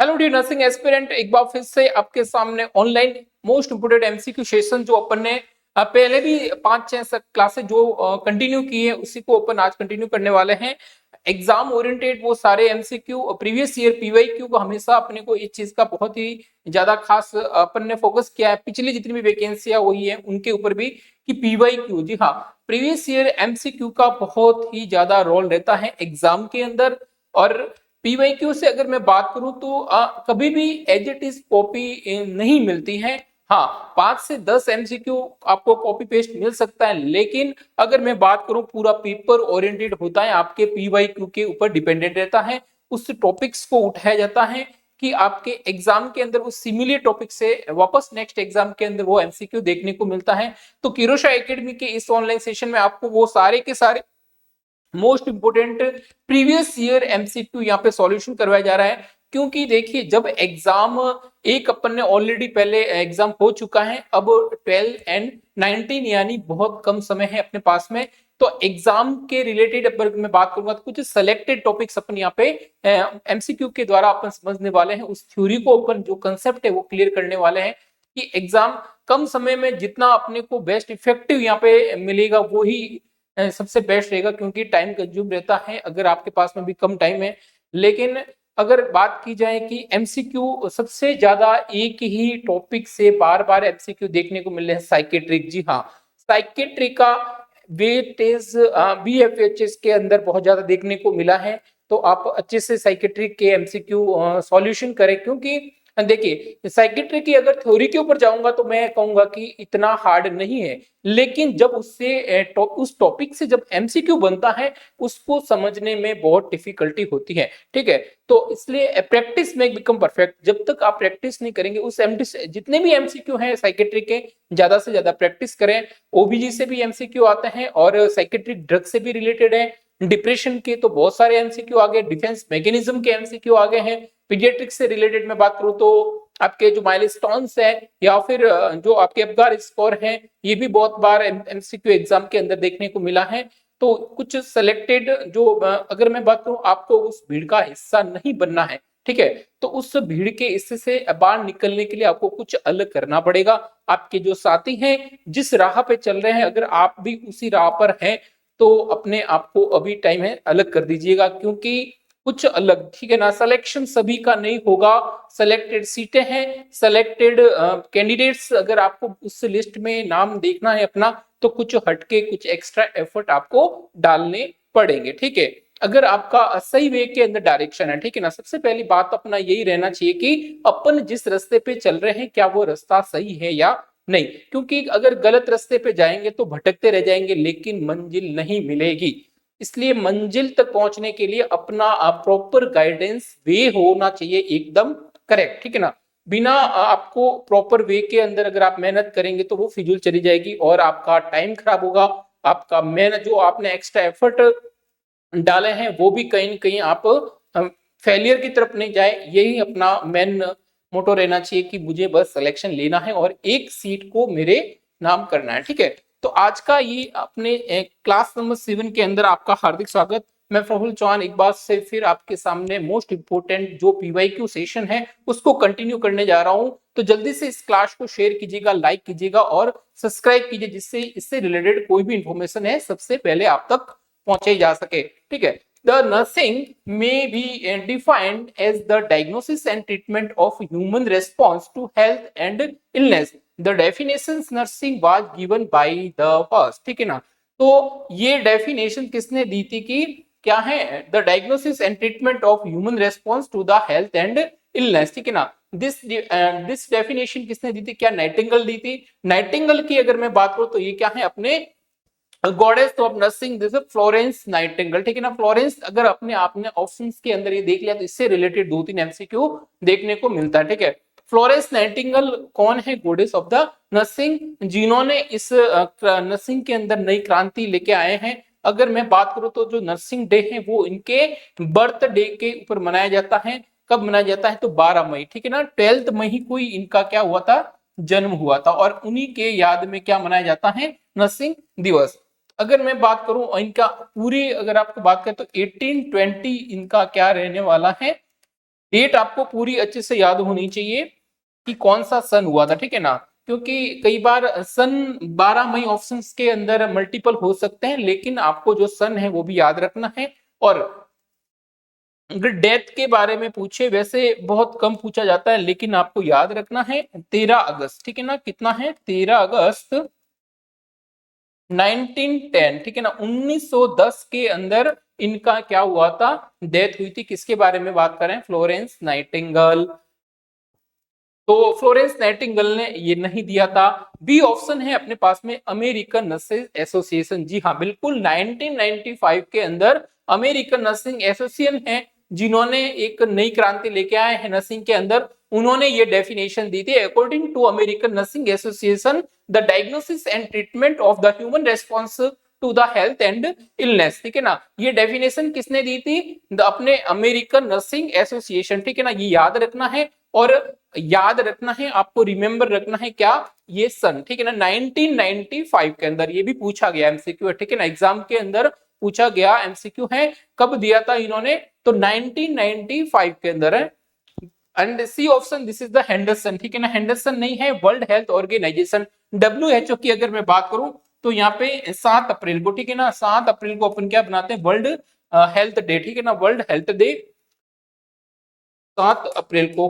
Hello dear nursing aspirant, एक बार फिर से आपके सामने online most important MCQ session जो अपन ने पहले भी 5-6 क्लासेस जो कंटिन्यू की है उसी को अपन आज कंटिन्यू करने वाले हैं। एग्जाम ओरिएंटेड वो सारे एमसीक्यू प्रीवियस ईयर पीवाईक्यू को हमेशा अपने को इस चीज का बहुत ही ज्यादा खास अपन ने फोकस किया है। पिछली जितनी भी वैकेंसियां हुई है उनके ऊपर भी कि पीवाईक्यू, जी हाँ, प्रीवियस ईयर एमसीक्यू का बहुत ही ज्यादा रोल रहता है एग्जाम के अंदर। और पीवाईक्यू से अगर मैं बात करूं तो कभी भी एज इट इज कॉपी नहीं मिलती है। हाँ, 5 से 10 एमसीक्यू आपको कॉपी पेस्ट मिल सकता है, लेकिन अगर मैं बात करूं पूरा पेपर ओरिएंटेड होता है, आपके पीवाईक्यू के ऊपर डिपेंडेंट रहता है। उस टॉपिक्स को उठाया जाता है कि आपके एग्जाम के अंदर उस सिमिलर टॉपिक से वापस नेक्स्ट एग्जाम के अंदर वो एमसीक्यू देखने को मिलता है। तो किरोशा एकेडमी के इस ऑनलाइन सेशन में आपको वो सारे के सारे most important previous year MCQ यहाँ पे सॉल्यूशन करवाया जा रहा है। क्योंकि देखिए, जब एग्जाम एक अपन ने ऑलरेडी पहले एग्जाम हो चुका है, अब 12 एंड 19 यानी बहुत कम समय है अपने पास में। तो एग्जाम के रिलेटेड अगर मैं बात करूंगा तो कुछ सिलेक्टेड टॉपिक्स अपन यहाँ पे एमसीक्यू के द्वारा अपन समझने वाले हैं। उस थ्योरी को अपन जो कंसेप्ट है वो क्लियर करने वाले हैं कि एग्जाम कम समय में जितना अपने को बेस्ट इफेक्टिव यहाँ पे मिलेगा वो ही सबसे बेस्ट रहेगा, क्योंकि टाइम कंज्यूम रहता है अगर आपके पास में भी कम टाइम है। लेकिन अगर बात की जाए कि एमसीक्यू सबसे ज्यादा एक ही टॉपिक से बार बार एमसीक्यू देखने को मिल रहे हैं, साइकेट्रिक, जी हाँ, साइकेट्रिक का वेटेज बीएफएचएस के अंदर बहुत ज्यादा देखने को मिला है। तो आप अच्छे से साइकेट्रिक के एमसीक्यू सॉल्यूशन करें, क्योंकि देखिए साइकेट्री की अगर थ्योरी के ऊपर जाऊंगा तो मैं कहूंगा कि इतना हार्ड नहीं है, लेकिन जब उससे उस टॉपिक से जब एमसीक्यू बनता है उसको समझने में बहुत डिफिकल्टी होती है। ठीक है, तो इसलिए प्रैक्टिस मेक बिकम परफेक्ट। जब तक आप प्रैक्टिस नहीं करेंगे उस जितने भी एमसीक्यू हैं साइकेट्री के, ज्यादा से ज्यादा प्रैक्टिस करें। ओबीजी से भी एमसीक्यू आते हैं और साइकेट्रिक ड्रग से भी रिलेटेड है। डिप्रेशन के तो बहुत सारे एमसीक्यू आ गए, डिफेंस मैकेनिज्म के एमसीक्यू आ गए हैं। पीडियाट्रिक्स से रिलेटेड मैं बात करूं तो आपके जो माइलस्टोन्स है या फिर जो आपके अबगार स्कोर है, ये भी बहुत बार एमसीक्यू एग्जाम के अंदर देखने को मिला है। तो कुछ सिलेक्टेड जो अगर मैं बात करूं, आपको उस भीड़ का हिस्सा नहीं बनना है, ठीक है, तो उस भीड़ के हिस्से से बाहर निकलने के लिए आपको कुछ अलग करना पड़ेगा। आपके जो साथी हैं जिस राह पे चल रहे हैं, अगर आप भी उसी राह पर हैं तो अपने आप को अभी टाइम है अलग कर दीजिएगा, क्योंकि कुछ अलग, ठीक है ना, सिलेक्शन सभी का नहीं होगा। सिलेक्टेड सीटें हैं, सिलेक्टेड कैंडिडेट्स, अगर आपको उस लिस्ट में नाम देखना है अपना तो कुछ हटके कुछ एक्स्ट्रा एफर्ट आपको डालने पड़ेंगे। ठीक है, अगर आपका सही वे के अंदर डायरेक्शन है, ठीक है ना, सबसे पहली बात अपना यही रहना चाहिए कि अपन जिस रास्ते पे चल रहे हैं क्या वो रास्ता सही है या नहीं। क्योंकि अगर गलत रास्ते पे जाएंगे तो भटकते रह जाएंगे, लेकिन मंजिल नहीं मिलेगी। इसलिए मंजिल तक पहुंचने के लिए अपना प्रॉपर गाइडेंस वे होना चाहिए, एकदम करेक्ट, ठीक है ना। बिना आपको प्रॉपर वे के अंदर अगर आप मेहनत करेंगे तो वो फिजूल चली जाएगी और आपका टाइम खराब होगा। आपका मेहनत जो आपने एक्स्ट्रा एफर्ट डाले हैं वो भी कहीं ना कहीं आप फेलियर की तरफ नहीं जाए। यही अपना मेन मोटो रहना चाहिए कि मुझे बस सिलेक्शन लेना है और एक सीट को मेरे नाम करना है। ठीक है, तो आज का ये अपने क्लास नंबर 7 के अंदर आपका हार्दिक स्वागत। मैं प्रफुल्ल चौहान एक बार से फिर आपके सामने मोस्ट इंपोर्टेंट जो पीवाईक्यू सेशन है उसको कंटिन्यू करने जा रहा हूं। तो जल्दी से इस क्लास को शेयर कीजिएगा, लाइक कीजिएगा और सब्सक्राइब कीजिए, जिससे इससे रिलेटेड कोई भी इंफॉर्मेशन है सबसे पहले आप तक पहुंचे जा सके। ठीक है, the nursing may be defined as the diagnosis and treatment of human response to health and illness. The definitions nursing was given by the first, ठीक है ना। तो ये डेफिनेशन किसने दी थी कि क्या है, the diagnosis and treatment of human response to the health and illness, ठीक है ना। दिस डेफिनेशन किसने दी थी, क्या नाइटिंगेल दी थी। नाइटिंगेल की अगर मैं बात करूं तो ये क्या है, अपने goddess of nursing, this Florence Nightingale, ठीक है ना। फ्लोरेंस अगर अपने आपने ऑप्शंस के अंदर ये देख लिया तो इससे रिलेटेड 2-3 एमसीक्यू देखने को मिलता है। ठीक है, फ्लोरेंस नाइटिंगेल कौन है, गॉडेस ऑफ द नर्सिंग, जिन्होंने इस नर्सिंग के अंदर नई क्रांति लेके आए हैं। अगर मैं बात करूं तो जो नर्सिंग डे है वो इनके बर्थ डे के ऊपर मनाया जाता है। कब मनाया जाता है, तो 12 मई, ठीक है ना, 12 मई को ही इनका क्या हुआ था, जन्म हुआ था, और उन्हीं के याद में क्या मनाया जाता है, नर्सिंग दिवस। अगर मैं बात करूं इनका पूरी, अगर आपको बात करें तो 1820 इनका क्या रहने वाला है, डेट आपको पूरी अच्छे से याद होनी चाहिए कि कौन सा सन हुआ था, ठीक है ना, क्योंकि कई बार सन 12 मई ऑप्शंस के अंदर मल्टीपल हो सकते हैं, लेकिन आपको जो सन है वो भी याद रखना है। और अगर डेथ के बारे में पूछे, वैसे बहुत कम पूछा जाता है, लेकिन आपको याद रखना है 13 अगस्त, ठीक है ना, कितना है 13 अगस्त 1910, ठीक है ना, 1910 के अंदर इनका क्या हुआ था, डेथ हुई थी। किसके बारे में बात करें, फ्लोरेंस नाइटिंगेल। तो फ्लोरेंस नाइटिंगेल ने ये नहीं दिया था। बी ऑप्शन है अपने पास में अमेरिकन नर्सेज एसोसिएशन। जी हाँ, बिल्कुल 1995 के अंदर अमेरिकन नर्सिंग एसोसिएशन है जिन्होंने एक नई क्रांति लेके आए हैं नर्सिंग के अंदर। उन्होंने ये डेफिनेशन दी थी, according to American Nursing Association the diagnosis and treatment of the human response to the health and illness, ठीक है ना। ये डेफिनेशन किसने दी थी, अपने अमेरिकन नर्सिंग एसोसिएशन, ठीक है ना, ये याद रखना है। और याद रखना है आपको, रिमेंबर रखना है क्या, ये सन, ठीक है ना, 1995 के अंदर। ये भी पूछा गया एमसीक्यू, ठीक है ना, एग्जाम के अंदर पूछा गया एमसीक्यू है। कब दिया था इन्होंने, तो 1995 के अंदर है। And C option, this is the Henderson, ठीक है ना, हेंडरसन नहीं है, वर्ल्ड हेल्थ ऑर्गेनाइजेशन WHO की अगर मैं बात करूं तो यहाँ पे 7 अप्रैल को, ठीक है ना, 7 अप्रैल को अपन क्या बनाते हैं, वर्ल्ड हेल्थ डे, ठीक है ना, वर्ल्ड हेल्थ डे 7 अप्रैल को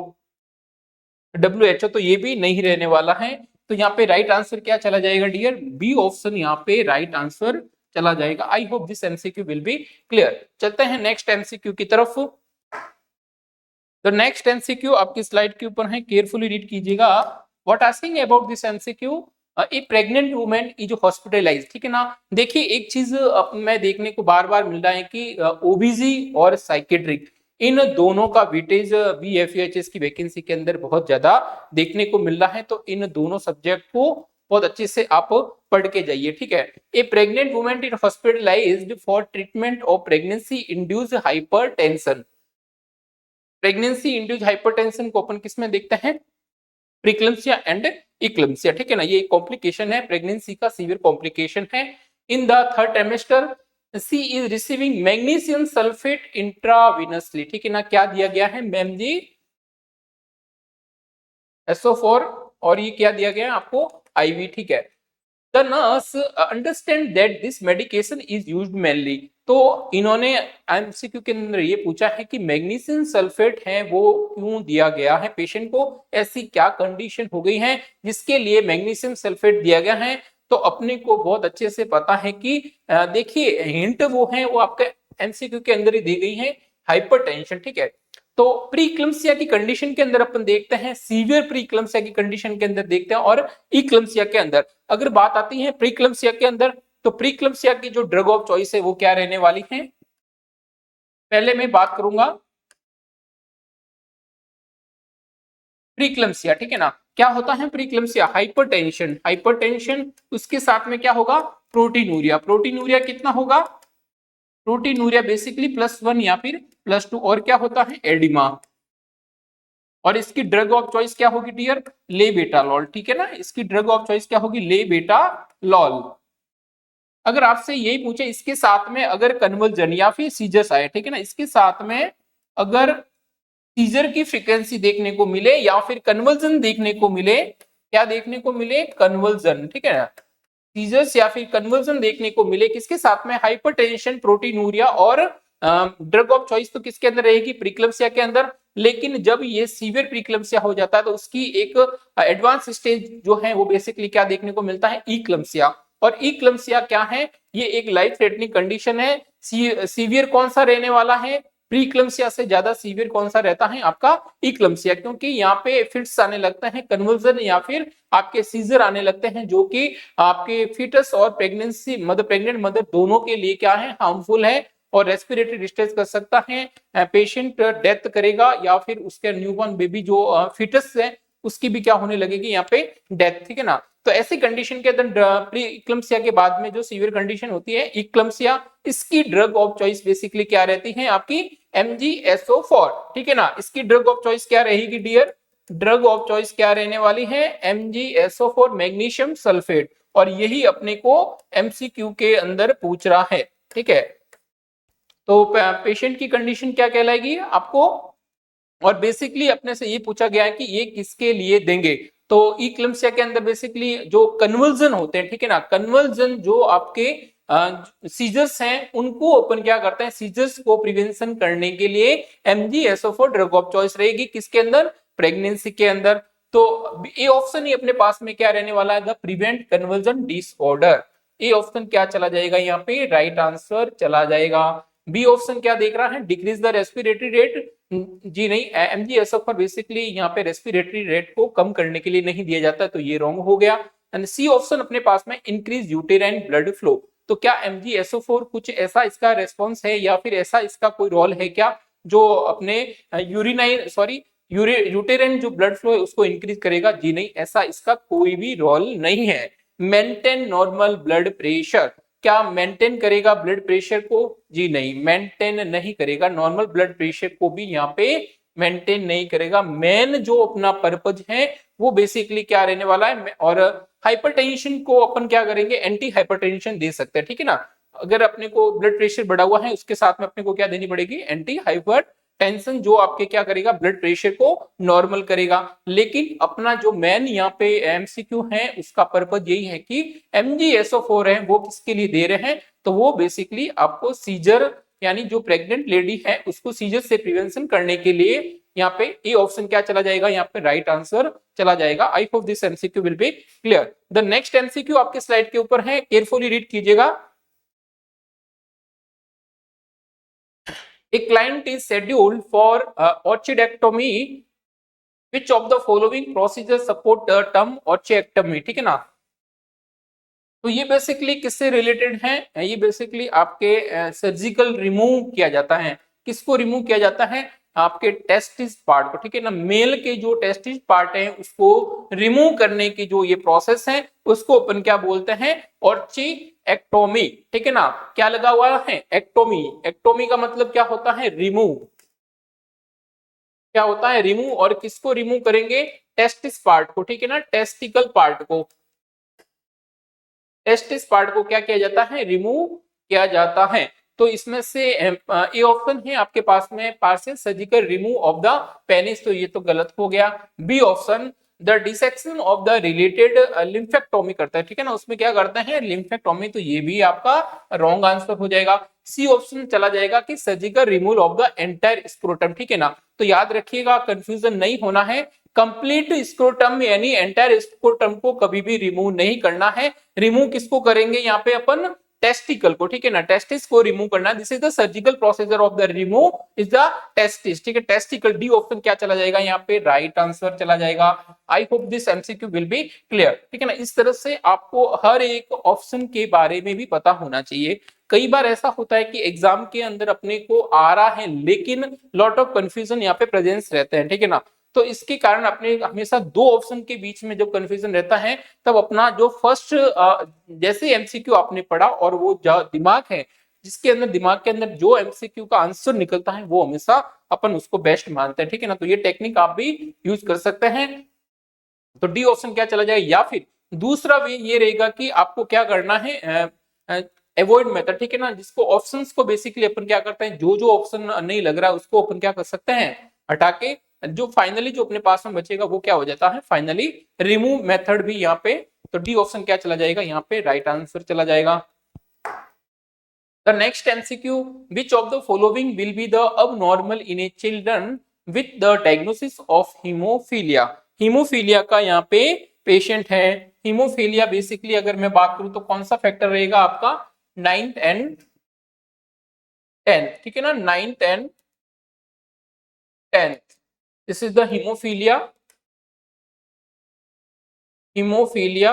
WHO। तो ये भी नहीं रहने वाला है। तो यहाँ पे राइट आंसर क्या चला जाएगा डियर, बी ऑप्शन यहाँ पे राइट आंसर चला जाएगा। I hope this MCQ will be clear. चलते हैं नेक्स्ट एमसीक्यू की तरफ। तो नेक्स्ट एमसीक्यू आपकी स्लाइड के ऊपर है, केयरफुली रीड कीजिएगा। What asking about this MCQ, A pregnant women is hospitalised, ठीक है ना। देखिए एक चीज मैं देखने को बार बार मिल रहा है कि ओबीजी और साइकेट्रिक, इन दोनों का वेटेज BFHS की वैकेंसी के अंदर बहुत ज्यादा देखने को मिल रहा है। तो इन दोनों सब्जेक्ट को बहुत अच्छे से आप पढ़ के जाइए, ठीक है। A pregnant women is hospitalized for treatment of pregnancy induced hypertension. Pregnancy induced hypertension को अपन किसमें देखते हैं, प्रीक्लम्सिया एंड इक्लम्सिया, ठीक है ना, ये कॉम्प्लिकेशन है प्रेगनेंसी का, सीवियर कॉम्प्लिकेशन है। In the third trimester she is receiving magnesium sulphate intravenously, ठीक है ना, क्या दिया गया है मैम जी, SO4, और ये क्या दिया गया है आपको, IV, ठीक है। The nurse understand that this medication is used mainly. तो इन्होंने एमसीक्यू के अंदर ये पूछा है कि मैग्नीशियम सल्फेट है वो क्यों दिया गया है पेशेंट को, ऐसी क्या कंडीशन हो गई है जिसके लिए मैग्नीशियम सल्फेट दिया गया है। तो अपने को बहुत अच्छे से पता है कि देखिए हिंट वो है, वो आपके एमसीक्यू के अंदर ही दी गई है, हाइपरटेंशन, ठीक है। तो प्रीक्लम्सिया की कंडीशन के अंदर अपन देखते हैं, सीवियर प्रीक्लम्सिया की कंडीशन के अंदर देखते हैं, और इक्लम्सिया के अंदर अगर बात आती है प्रीक्लम्सिया के अंदर, तो प्रीक्लम्सिया की जो ड्रग ऑफ चॉइस है वो क्या रहने वाली है। पहले मैं बात करूंगा प्रीक्लम्सिया, ठीक है ना, क्या होता है प्रीक्लम्सिया, हाइपरटेंशन, हाइपरटेंशन, उसके साथ में क्या होगा, प्रोटीनूरिया, प्रोटीनूरिया कितना होगा, प्रोटीनूरिया बेसिकली +1 या फिर +2, और क्या होता है एडिमा। और इसकी ड्रग ऑफ चॉइस क्या होगी डियर, लेबेटालॉल, ठीक है ना, इसकी ड्रग ऑफ चॉइस क्या होगी, लेबेटालॉल। अगर आपसे यही पूछे इसके साथ में अगर कन्वर्जन या फिर सीजर्स आए, ठीक है ना, इसके साथ में अगर सीजर की फ्रीक्वेंसी देखने को मिले या फिर कन्वर्जन देखने को मिले, क्या देखने को मिले, कन्वर्जन, ठीक है ना, सीजर्स या फिर कन्वर्जन देखने को मिले किसके साथ में, हाइपरटेंशन, प्रोटीनूरिया, और ड्रग ऑफ चॉइस तो किसके अंदर रहेगी, प्रीक्लम्सिया के अंदर। लेकिन जब ये सीवियर प्रीक्लम्सिया हो जाता है तो उसकी एक एडवांस स्टेज जो है वो बेसिकली क्या देखने को मिलता है, इक्लम्सिया। और इक्लम्सिया क्या है, ये एक लाइफ थ्रेटनिंग कंडीशन है। सीवियर कौन सा रहने वाला है, प्रीक्लम्सिया से ज्यादा सीवियर कौन सा रहता है आपका, इक्लम्सिया, क्योंकि यहाँ पे फिट्स आने लगते हैं, कन्वर्जन या फिर आपके सीजर आने लगते हैं, जो कि आपके फीटस और प्रेगनेंसी मदर, प्रेग्नेंट मदर दोनों के लिए क्या है, हार्मफुल है, और रेस्पिरेटरी डिस्ट्रेस कर सकता है, पेशेंट डेथ करेगा, या फिर उसके न्यूबॉर्न बेबी जो फीटस है उसकी भी क्या होने लगेगी यहाँ पे, डेथ, ठीक है ना। तो ऐसी कंडीशन के अंदर प्री इक्लम्सिया के बाद में जो सीवियर कंडीशन होती है इक्लम्सिया, इसकी ड्रग ऑफ चॉइस बेसिकली क्या रहती है आपकी, MgSO4, ठीक है ना, इसकी ड्रग ऑफ चॉइस क्या रहेगी डियर, ड्रग ऑफ चॉइस क्या रहने वाली है, MgSO4, मैग्नीशियम सल्फेट। और यही अपने को MCQ के अंदर पूछ रहा है, ठीक है। तो पेशेंट की कंडीशन क्या कहलाएगी आपको, और बेसिकली अपने से ये पूछा गया है कि ये किसके लिए देंगे। तो इक्लेम्सिया के अंदर बेसिकली जो कन्वर्जन होते हैं, ठीक है ना, कन्वर्जन जो आपके सीजर्स हैं उनको अपन क्या करते हैं, सीजर्स को प्रिवेंशन करने के लिए MgSO4 ड्रग ऑफ चॉइस रहेगी किसके अंदर, प्रेगनेंसी के अंदर। तो ए ऑप्शन ही अपने पास में क्या रहने वाला है, the prevent conversion disorder. A option क्या चला जाएगा यहाँ पे, राइट आंसर चला जाएगा। बी ऑप्शन क्या देख रहा है, डिक्रीज द रेस्पिरेटरी रेट, जी नहीं, MgSO4 बेसिकली यहाँ पे रेस्पिरेटरी रेट को कम करने के लिए नहीं दिया जाता, तो ये रॉन्ग हो गया। एंड सी ऑप्शन अपने पास में इंक्रीज यूटेराइन ब्लड फ्लो। तो क्या MgSO4 कुछ ऐसा इसका रेस्पॉन्स है या फिर ऐसा इसका कोई रोल है क्या जो अपने यूरिनाइन सॉरी यूटेराइन जो ब्लड फ्लो है उसको इंक्रीज करेगा, जी नहीं, ऐसा इसका कोई भी रोल नहीं है। मेंटेन नॉर्मल ब्लड प्रेशर, क्या मेंटेन करेगा ब्लड प्रेशर को, जी नहीं, मेंटेन नहीं करेगा, नॉर्मल ब्लड प्रेशर को भी यहाँ पे मेंटेन नहीं करेगा। मेन जो अपना पर्पज है वो बेसिकली क्या रहने वाला है, और हाइपरटेंशन को अपन क्या करेंगे, एंटी हाइपरटेंशन दे सकते हैं, ठीक है ना। अगर अपने को ब्लड प्रेशर बढ़ा हुआ है उसके साथ में अपने को क्या देनी पड़ेगी, एंटी हाइपर टेंशन, जो आपके क्या करेगा, ब्लड प्रेशर को नॉर्मल करेगा। लेकिन अपना जो मेन यहाँ पे MCQ है उसका पर्पज यही है कि MgSO4 है वो किसके लिए दे रहे हैं, तो वो बेसिकली आपको सीजर यानी जो प्रेग्नेंट लेडी है उसको सीजर से प्रिवेंशन करने के लिए यहाँ पे ए ऑप्शन क्या चला जाएगा, यहाँ पे राइट आंसर चला जाएगा। I hope this MCQ will be clear. The next MCQ आपके स्लाइड के ऊपर है, केयरफुली रीड कीजिएगा। A client is scheduled for orchidectomy. Which of the following procedures support the term orchidectomy, ठीक है ना। तो ये बेसिकली किससे रिलेटेड है, ये बेसिकली आपके सर्जिकल रिमूव किया जाता है। किसको रिमूव किया जाता है, आपके टेस्टिस पार्ट को, ठीक है ना। मेल के जो टेस्टिस पार्ट है उसको रिमूव करने की जो ये प्रोसेस है उसको अपन क्या बोलते हैं, ऑर्चिएक्टोमी, ठीक है ना। क्या लगा हुआ है, एक्टोमी, एक्टोमी का मतलब क्या होता है, रिमूव, क्या होता है, रिमूव। और किसको रिमूव करेंगे, टेस्टिस पार्ट को, ठीक है ना, टेस्टिकल पार्ट को, टेस्टिस पार्ट को क्या किया जाता है, रिमूव किया जाता है। तो इसमें से ए ऑप्शन है आपके पास में, partial surgical remove of the penis, तो ये तो गलत हो गया। B option the dissection of the related lymphectomy करता है, ठीक है ना, उसमें क्या करते हैं, लिम्फेक्टोमी, तो ये भी आपका रॉन्ग आंसर हो जाएगा। सी ऑप्शन चला जाएगा कि surgical removal of the entire scrotum, ठीक है ना। तो याद रखिएगा, कंफ्यूजन नहीं होना है, कंप्लीट स्क्रोटम यानी एंटायर स्क्रोटम को कभी भी रिमूव नहीं करना है। रिमूव किसको करेंगे यहाँ पे अपन, टेस्टिकल को, ठीक है ना, टेस्टिस को रिमूव करना। This is the surgical procedure of the remove is the testis, ठीक है, टेस्टिकल। डी ऑप्शन क्या चला जाएगा यहाँ पे, राइट आंसर चला जाएगा। I hope this MCQ will be clear, ठीक है ना। इस तरह से आपको हर एक ऑप्शन के बारे में भी पता होना चाहिए। कई बार ऐसा होता है कि एग्जाम के अंदर अपने को आ रहा है लेकिन लॉट ऑफ कंफ्यूजन यहाँ पे प्रेजेंस रहते हैं, ठीक है ना। तो इसके कारण अपने हमेशा दो ऑप्शन के बीच में जब कंफ्यूजन रहता है तब अपना जो फर्स्ट जैसे MCQ आपने पढ़ा और वो दिमाग है जिसके अंदर, दिमाग के अंदर जो MCQ का आंसर निकलता है वो हमेशा अपन उसको बेस्ट मानते हैं, ठीक है ना। तो ये टेक्निक आप भी यूज कर सकते हैं। तो डी ऑप्शन क्या चला जाएगा, या फिर दूसरा वे ये रहेगा कि आपको क्या करना है, अवॉइड मेथड, ठीक है ना, जिसको ऑप्शंस को बेसिकली अपन क्या करते हैं, जो जो ऑप्शन नहीं लग रहा है उसको अपन क्या कर सकते हैं, हटा के जो फाइनली जो अपने पास में बचेगा वो क्या हो जाता है, फाइनली रिमूव मेथड भी यहाँ पे। तो डी ऑप्शन क्या चला जाएगा, यहाँ पे राइट आंसर चला जाएगा। The next MCQ, which of the following will be the abnormal in a children with the diagnosis of hemophilia? Haemophilia का यहाँ पे पेशेंट है। हीमोफीलिया बेसिकली अगर मैं बात करूं तो कौन सा फैक्टर रहेगा आपका, 9th एंड 10th, ठीक है ना, 9th and 10th। This is the haemophilia, haemophilia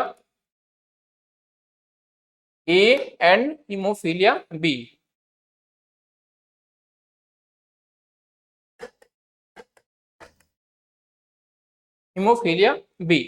A and haemophilia B. Haemophilia B.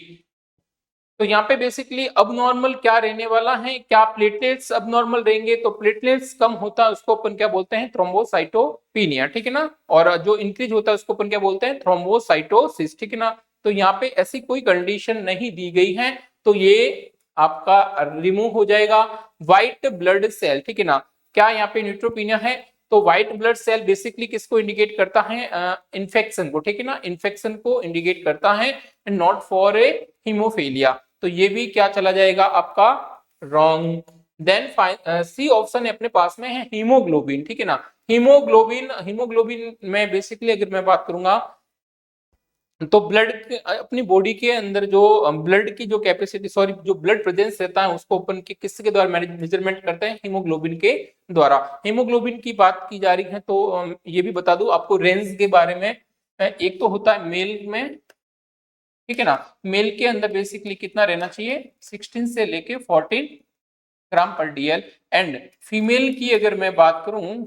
तो यहाँ पे बेसिकली अब नॉर्मल क्या रहने वाला है, क्या प्लेटलेट्स अब नॉर्मल रहेंगे, तो प्लेटलेट्स कम होता है उसको अपन क्या बोलते हैं, थ्रोम्बोसाइटोपिनिया, ठीक है ना। और जो इंक्रीज होता है उसको अपन क्या बोलते हैं, थ्रोम्बोसाइटोसिस, ठीक है ना। तो यहाँ पे ऐसी कोई कंडीशन नहीं दी गई है, तो ये आपका रिमूव हो जाएगा। व्हाइट ब्लड सेल, ठीक है ना, क्या यहाँ पे न्यूट्रोपिनिया है, तो व्हाइट ब्लड सेल बेसिकली किसको इंडिकेट करता है? इन्फेक्शन को, ठीक है ना, इन्फेक्शन को इंडिकेट करता है, and not for a haemophilia. तो ये भी क्या चला जाएगा आपका? रॉन्ग। देन सी ऑप्शन अपने पास में है हीमोग्लोबिन, ठीक है ना। हीमोग्लोबिन में बेसिकली अगर मैं बात करूंगा तो ब्लड अपनी बॉडी के अंदर जो ब्लड की जो कैपेसिटी, सॉरी जो ब्लड प्रेजेंस रहता है उसको अपन के किसके द्वारा मेजरमेंट करते हैं? हीमोग्लोबिन के द्वारा। हीमोग्लोबिन की बात की जा रही है तो ये भी बता दूं आपको रेंज के बारे में। एक तो होता है मेल में, ठीक है ना, मेल के अंदर बेसिकली कितना रहना चाहिए? 16 से लेके 14 ग्राम पर डीएल। एंड फीमेल की अगर मैं बात करूं,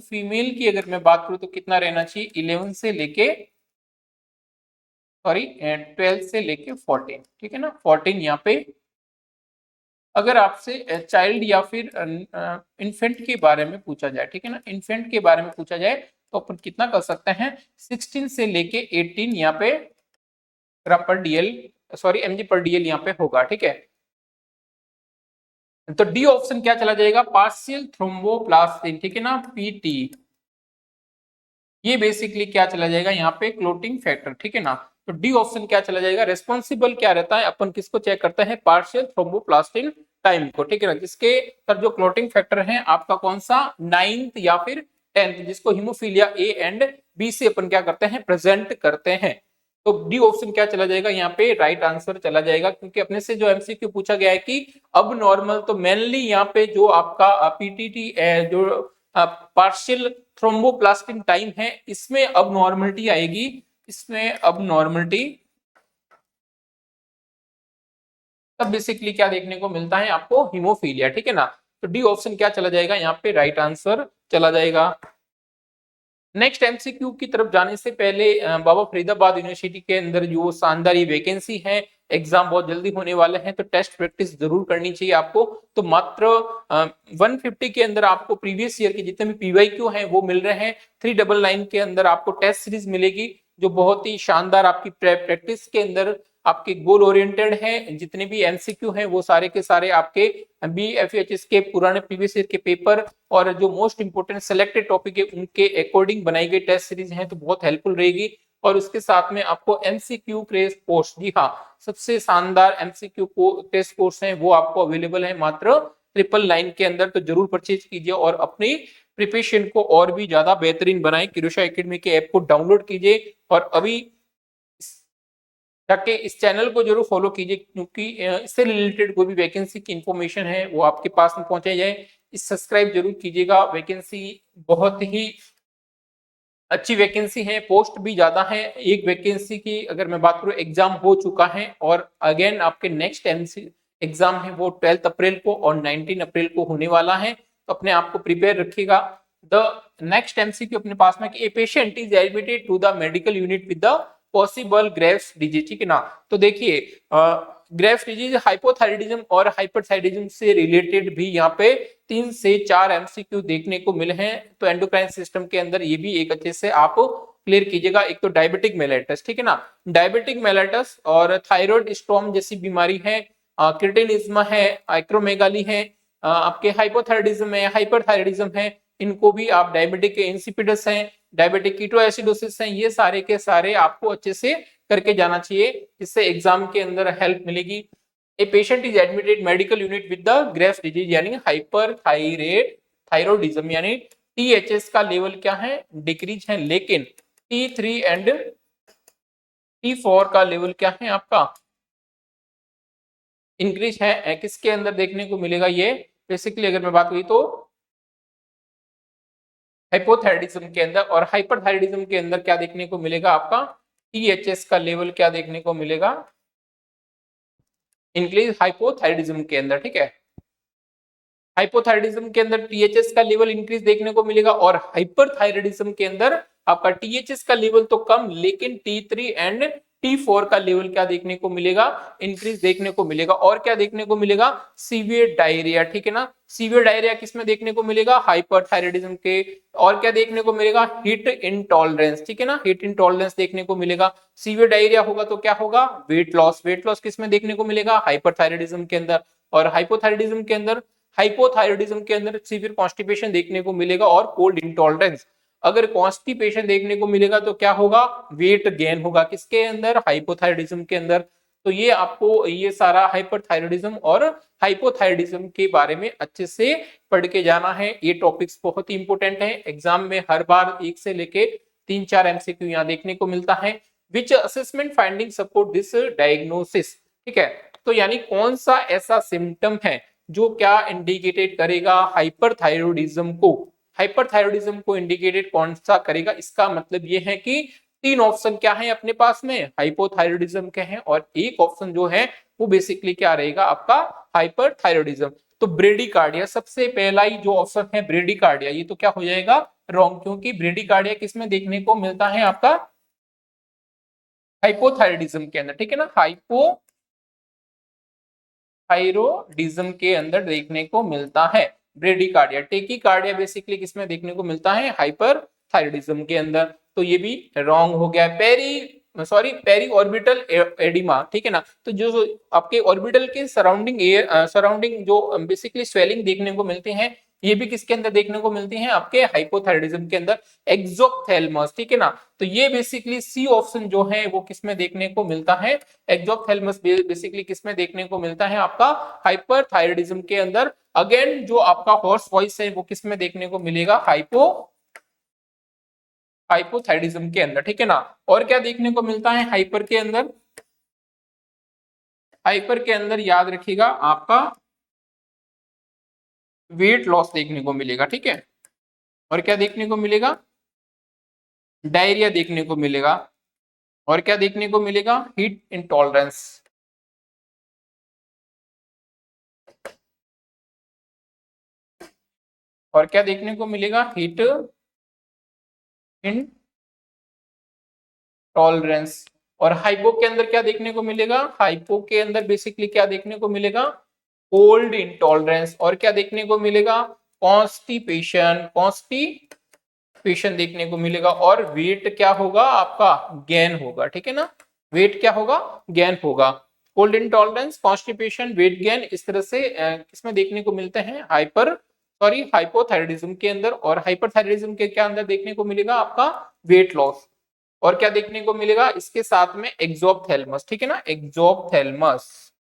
तो कितना रहना चाहिए? 11 से लेके, सॉरी 12 से लेके 14, ठीक है ना, 14 यहाँ पे। अगर आपसे चाइल्ड या फिर इन्फेंट के बारे में पूछा जाए, ठीक है ना, इन्फेंट के बारे में पूछा जाए तो अपन कितना कर सकते हैं? 16 से लेके 18 यहाँ पे ग्राम पर डीएल, सॉरी एमजी पर डीएल यहाँ पे होगा, ठीक है। तो डी ऑप्शन क्या चला जाएगा? पार्शियल थ्रोम्बोप्लास्टिन, ठीक है ना, पीटी। ये बेसिकली क्या चला जाएगा यहाँ पे? क्लोटिंग फैक्टर, ठीक है ना। तो डी ऑप्शन क्या चला जाएगा? रिस्पॉन्सिबल क्या रहता है? अपन किसको चेक करते हैं? पार्शियल थ्रोम्बोप्लास्टिन टाइम को, ठीक है ना, जिसके पर जो क्लोटिंग फैक्टर है आपका कौन सा? 9th या फिर 10th, जिसको हीमोफीलिया ए एंड बी से अपन क्या करते हैं? प्रेजेंट करते हैं। तो डी ऑप्शन क्या चला जाएगा यहाँ पे? राइट आंसर चला जाएगा, क्योंकि अपने से जो एमसीक्यू पूछा गया है कि अब नॉर्मल, तो मेनली यहाँ पे जो आपका पीटीटी जो पार्शियल थ्रोम्बोप्लास्टिन टाइम है, इसमें अब नॉर्मलिटी आएगी, इसमें अब नॉर्मलिटी तब बेसिकली क्या देखने को मिलता है आपको? हीमोफीलिया, ठीक है ना। तो डी ऑप्शन क्या चला जाएगा यहाँ पे? राइट आंसर चला जाएगा। नेक्स्ट एमसीक्यू की तरफ जाने से पहले बाबा फरीदाबाद यूनिवर्सिटी के अंदर जो शानदार ये वैकेंसी है, एग्जाम बहुत जल्दी होने वाले हैं, तो टेस्ट प्रैक्टिस जरूर करनी चाहिए आपको। तो मात्र 150 के अंदर आपको प्रीवियस ईयर के जितने भी पीवाईक्यू हैं वो मिल रहे हैं। 399 के अंदर आपको टेस्ट सीरीज मिलेगी जो बहुत ही शानदार आपकी प्रैक्टिस के अंदर आपके गोल ओरिएंटेड है। जितने भी एमसीक्यू हैं वो सारे के सारे आपके बीएफएचएस के पुराने प्रीवियस ईयर के पेपर और जो मोस्ट इंपोर्टेंट सिलेक्टेड टॉपिक है उनके अकॉर्डिंग बनाई गई टेस्ट सीरीज है, तो बहुत हेल्पफुल रहेगी। और उसके साथ में आपको एमसीक्यू टेस्ट कोर्स, जी हाँ, सबसे शानदार एमसीक्यू टेस्ट कोर्स है वो आपको अवेलेबल है मात्र 999 के अंदर। तो जरूर परचेज कीजिए और अपनी प्रिपरेशन को और भी ज्यादा बेहतरीन बनाएं। किरोशा एकेडमी के ऐप को डाउनलोड कीजिए और अभी जाके इस चैनल को जरूर फॉलो कीजिए, क्योंकि इससे रिलेटेड कोई भी वैकेंसी की इंफॉर्मेशन है वो आपके पास में पहुंचाई जाए। इस सब्सक्राइब जरूर कीजिएगा। वैकेंसी बहुत ही अच्छी वैकेंसी है, पोस्ट भी ज्यादा है। एक वैकेंसी की अगर मैं बात करूं, एग्जाम हो चुका है और अगेन आपके नेक्स्ट एग्जाम है वो 12 अप्रैल को और 19 अप्रैल को होने वाला है। तो अपने आप को प्रिपेयर रखिएगा। द नेक्स्ट एमसीक्यू अपने पास में कि a patient is admitted to the medical unit with the possible Graves disease, ठीक है ना। तो देखिए ग्रेव्स डिजीज हाइपोथायराइडिज्म और हाइपरथायराइडिज्म से रिलेटेड भी यहाँ पे 3 से 4 एमसीक्यू देखने को मिले हैं। तो एंडोक्राइन सिस्टम के अंदर ये भी एक अच्छे से आप क्लियर कीजिएगा। एक तो डायबिटिक मेलेटस, ठीक है ना, डायबिटिक मेलेटस और थायराइड स्टॉर्म जैसी बीमारी है, क्रिटिनिज्म है, एक्रोमेगाली है, आपके हाइपोथायराइडिज्म है, हाइपरथायराइडिज्म है, इनको भी आप डायबिटिक इंसिपिडस है, डायबिटिक कीटोएसिडोसिस है, ये सारे के सारे आपको अच्छे से करके जाना चाहिए, जिससे एग्जाम के अंदर हेल्प मिलेगी। ए patient is admitted medical unit with the Graves disease यानी हाइपरथायराइडिज्म यानी टीएचएस का लेवल क्या है? डिक्रीज है, लेकिन T3 एंड T4 का लेवल क्या है आपका? इंक्रीज है। किसके अंदर देखने को मिलेगा ये? बेसिकली अगर मैं बात करूं तो हाइपोथायराइडिज्म के अंदर, और हाइपरथायराइडिज्म के अंदर क्या देखने को मिलेगा आपका? टीएचएस का लेवल क्या देखने को मिलेगा? इंक्रीज हाइपोथायराइडिज्म के अंदर, ठीक है। हाइपोथायराइडिज्म के अंदर टीएचएस का लेवल इंक्रीज देखने को मिलेगा और हाइपरथायराइडिज्म के अंदर आपका टीएचएस का लेवल तो कम, लेकिन T3 एंड T4 का लेवल क्या देखने को मिलेगा? इंक्रीज देखने को मिलेगा। और क्या देखने को मिलेगा? सीवियर डायरिया, ठीक है ना। सीवियर डायरिया किसमें देखने को मिलेगा? हाइपरथायराइडिज्म के। और क्या देखने को मिलेगा? हीट इंटॉलरेंस, ठीक है ना, हीट इंटॉलरेंस देखने को मिलेगा। सीवियर डायरिया होगा तो क्या होगा? Weight loss. वेट लॉस किसमें देखने को मिलेगा? हाइपरथायराइडिज्म के अंदर। और हाइपोथायराइडिज्म के अंदर सीवियर कॉन्स्टिपेशन देखने को मिलेगा और कोल्ड इंटॉलरेंस। अगर कॉन्स्टिपेशन देखने को मिलेगा तो क्या होगा, वेट गेन होगा, किसके अंदर, हाइपोथायरॉयडिज्म के अंदर। तो ये आपको ये सारा हाइपरथायरॉयडिज्म और हाइपोथायरॉयडिज्म के बारे में अच्छे से पढ़ के जाना है। ये टॉपिक्स बहुत ही इंपॉर्टेंट है, एग्जाम में हर बार 1 से लेके 3-4 एमसीक्यू यहाँ देखने को मिलता है। विच assessment finding support this diagnosis, ठीक है। तो यानी कौन सा ऐसा सिम्टम है जो क्या इंडिकेटेड करेगा हाइपरथायरॉयडिज्म को, हाइपरथायरॉयडिज्म को इंडिकेटेड कौन सा करेगा, इसका मतलब ये है कि 3 ऑप्शन क्या है अपने पास में, हाइपोथायरॉयडिज्म के हैं, और एक ऑप्शन जो है वो बेसिकली क्या रहेगा आपका, हाइपरथायरॉयडिज्म। तो ब्रेडिकार्डिया सबसे पहला ही जो ऑप्शन है ब्रेडिकार्डिया, ये तो क्या हो जाएगा रॉन्ग, क्योंकि ब्रेडिकार्डिया किसमें देखने को मिलता है आपका, हाइपोथायरॉयडिज्म के अंदर, ठीक है ना, हाइपोथायरॉयडिज्म के अंदर देखने को मिलता है ब्रेडिकार्डिया। टेकीकार्डिया बेसिकली किसमें देखने को मिलता है, हाइपरथायरॉयडिज्म के अंदर। तो ये भी रॉन्ग हो गया। पेरी ऑर्बिटल एडिमा, ठीक है ना, तो जो आपके ऑर्बिटल के सराउंडिंग जो बेसिकली स्वेलिंग देखने को मिलती है, ये भी किसके अंदर देखने को मिलती हैं, आपके हाइपोथायरॉयडिज्म के अंदर, एक्सोप्थेल्मस, ठीक है ना। तो ये बेसिकली सी ऑप्शन जो है वो किसमें देखने को मिलता है, एक्सोप्थेल्मस बेसिकली किसमें देखने को मिलता है आपका, हाइपरथायरॉयडिज्म के अंदर। अगेन जो आपका हॉर्स वॉइस है वो किसमें देखने को मिलेगा, हाइपोथायरॉयडिज्म के अंदर, ठीक है ना। और क्या देखने को मिलता है हाइपर के अंदर, हाइपर के अंदर याद रखिएगा आपका वेट लॉस देखने को मिलेगा, ठीक है। और क्या देखने को मिलेगा, डायरिया देखने को मिलेगा। और क्या देखने को मिलेगा, हीट इंटॉलरेंस। और क्या देखने को मिलेगा, हीट इंटॉलरेंस। और हाइपो के अंदर क्या देखने को मिलेगा, हाइपो के अंदर बेसिकली क्या देखने को मिलेगा, कोल्ड इंटॉलरेंस। और क्या देखने को मिलेगा, कॉन्स्टिपेशन देखने को मिलेगा। और वेट क्या होगा आपका, गेन होगा, ठीक है ना, वेट क्या होगा, गेन होगा। Cold intolerance, constipation, weight gain, इस तरह से किसमें देखने को मिलते हैं, हाइपोथायरॉयडिज्म के अंदर। और हाइपरथायरॉयडिज्म के क्या अंदर देखने को मिलेगा आपका, वेट लॉस। और क्या देखने को मिलेगा इसके साथ में, एक्सोप्थेल्मस, ठीक है ना, एक्सोप्थेल्मस।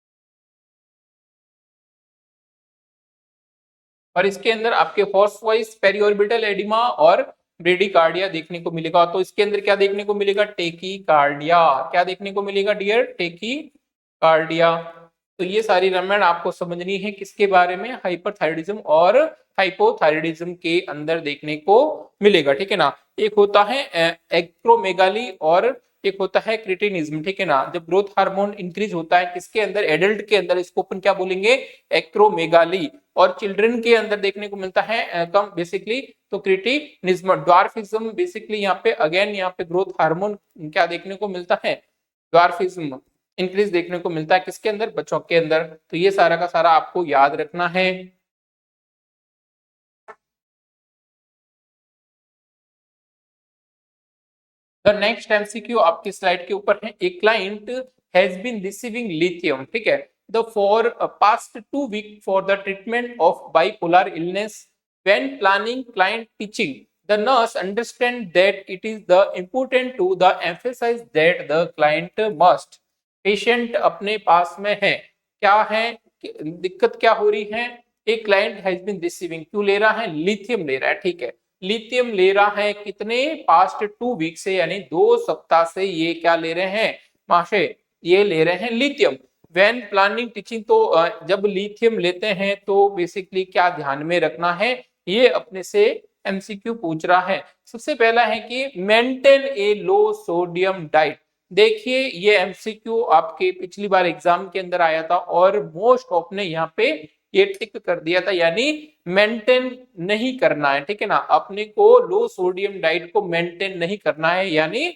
और इसके अंदर आपके हॉर्स वॉइस, पेरिऑर्बिटल एडिमा और ब्रेडिकार्डिया देखने को मिलेगा। तो इसके अंदर क्या देखने को मिलेगा, टेकीकार्डिया। क्या देखने को मिलेगा डियर, टेकीकार्डिया। तो ये सारी रामायण आपको समझनी है किसके बारे में, हाइपरथायरॉयडिज्म और हाइपोथायरॉयडिज्म के अंदर देखने को मिलेगा, ठीक है ना। एक होता है एक्रोमेगाली और एक होता है क्रिटिनिज्म, ठीक है ना। जब ग्रोथ हार्मोन इंक्रीज होता है किसके अंदर, एडल्ट के अंदर, इसको अपन क्या बोलेंगे, एक्रोमेगाली। और चिल्ड्रन के अंदर देखने को मिलता है कम बेसिकली, तो क्रिटिनिज्म। ड्वार्फिज्म बेसिकली यहाँ पे अगेन यहाँ पे ग्रोथ हार्मोन क्या देखने को मिलता है, ड्वार्फिज्म इंक्रीज देखने को मिलता है किसके अंदर, बच्चों के अंदर। तो ये सारा का सारा आपको याद रखना है। द नेक्स्ट एमसीक्यू आपकी स्लाइड के ऊपर है, a client has been receiving lithium, ठीक है, the for past 2 week for the treatment of bipolar illness. When planning client teaching, the nurse understand that it is the important to the emphasize that the client must। Patient अपने पास में है, क्या है दिक्कत, क्या हो रही है, एक क्लाइंट हैज बीन रिसीविंग, क्यों ले रहा है, लिथियम ले रहा है, ठीक है। लिथियम ले रहा है कितने, पास्ट 2 वीक से, यानी 2 सप्ताह से ये क्या ले रहे हैं महाशय, ये ले रहे हैं लिथियम। व्हेन प्लानिंग टीचिंग, तो जब लिथियम लेते हैं तो बेसिकली क्या ध्यान में रखना है, ये अपने से एमसीक्यू पूछ रहा है। सबसे पहला है कि मेंटेन ए लो सोडियम डाइट। देखिए ये एमसीक्यू आपके पिछली बार एग्जाम के अंदर आया था और मोस्ट ऑफ ने यहाँ पे ये टिक कर दिया था, यानी मेंटेन नहीं करना है, ठीक है ना, अपने को लो सोडियम डाइट को मेंटेन नहीं करना है, यानी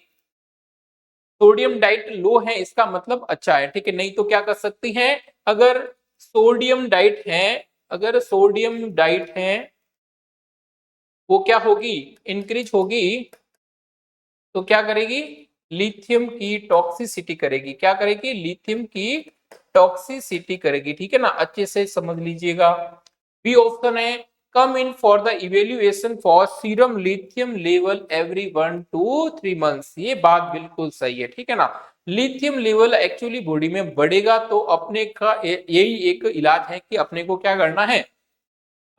सोडियम डाइट लो है इसका मतलब अच्छा है, ठीक है। नहीं तो क्या कर सकती हैं, अगर सोडियम डाइट है, अगर सोडियम डाइट है वो क्या होगी, इंक्रीज होगी, तो क्या करेगी, लिथियम की टॉक्सिसिटी करेगी, क्या करेगी, लिथियम की टॉक्सिसिटी करेगी, ठीक है ना, अच्छे से समझ लीजिएगा। बी ऑप्शन है come in for the evaluation for serum lithium level every 1 to 3 months। ये बात बिल्कुल सही है, ठीक है ना। लिथियम लेवल एक्चुअली बॉडी में बढ़ेगा तो अपने का यही एक इलाज है कि अपने को क्या करना है,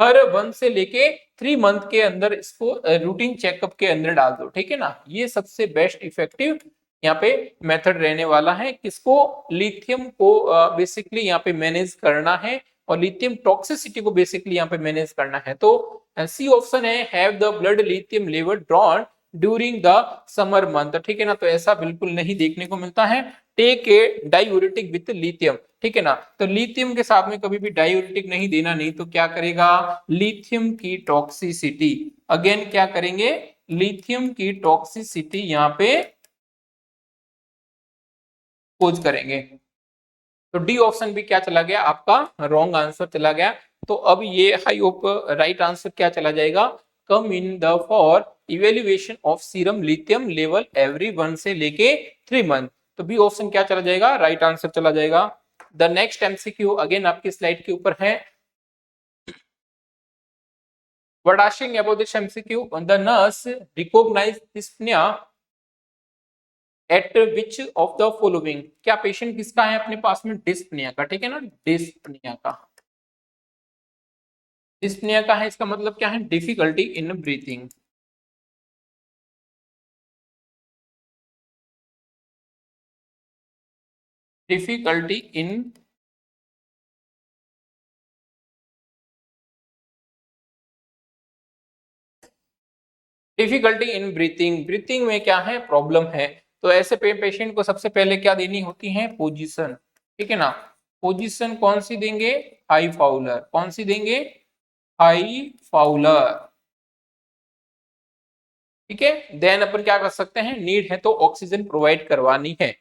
हर 1 से लेके 3 मंथ के अंदर इसको रूटीन चेकअप के अंदर डाल दो, ठीक है ना। ये सबसे बेस्ट इफेक्टिव यहाँ पे मेथड रहने वाला है। किसको, लिथियम को बेसिकली यहाँ पे मैनेज करना है और लिथियम टॉक्सिसिटी को बेसिकली यहाँ पे मैनेज करना है। तो सी ऑप्शन है, have the blood lithium level drawn during the summer month, ठीक है ना। तो ऐसा बिल्कुल नहीं देखने को मिलता है। Take a diuretic with lithium, ठीक है ना। तो लिथियम के साथ में कभी भी डायूरेटिक नहीं देना, नहीं तो क्या करेगा, लिथियम की टॉक्सिसिटी, अगेन क्या करेंगे, लिथियम की टॉक्सिसिटी यहाँ पे पोज करेंगे। तो डी ऑप्शन भी क्या चला गया, आपका रॉन्ग आंसर चला गया। तो अब ये आई होप राइट आंसर क्या चला जाएगा, come in the for evaluation of serum lithium level every 1 से लेके 3 मंथ। तो बी ऑप्शन क्या चला जाएगा, राइट आंसर चला जाएगा। द नेक्स्ट एमसीक्यू अगेन आपकी स्लाइड के ऊपर है। What asking about this MCQ? The nurse recognized dyspnea at which of the following? क्या पेशेंट किसका है अपने पास में, डिस्पनिया का, ठीक है ना, डिस्पनिया का। डिस्पनिया का है, इसका मतलब क्या है, difficulty in breathing. Difficulty in difficulty in breathing, breathing में क्या है, प्रॉब्लम है। तो ऐसे पेशेंट को सबसे पहले क्या देनी होती है, पोजीशन, ठीक है ना। पोजीशन कौन सी देंगे, हाई फाउलर, कौन सी देंगे, हाई फाउलर, ठीक है। देन अपन क्या कर सकते हैं, नीड है तो ऑक्सीजन प्रोवाइड करवानी है।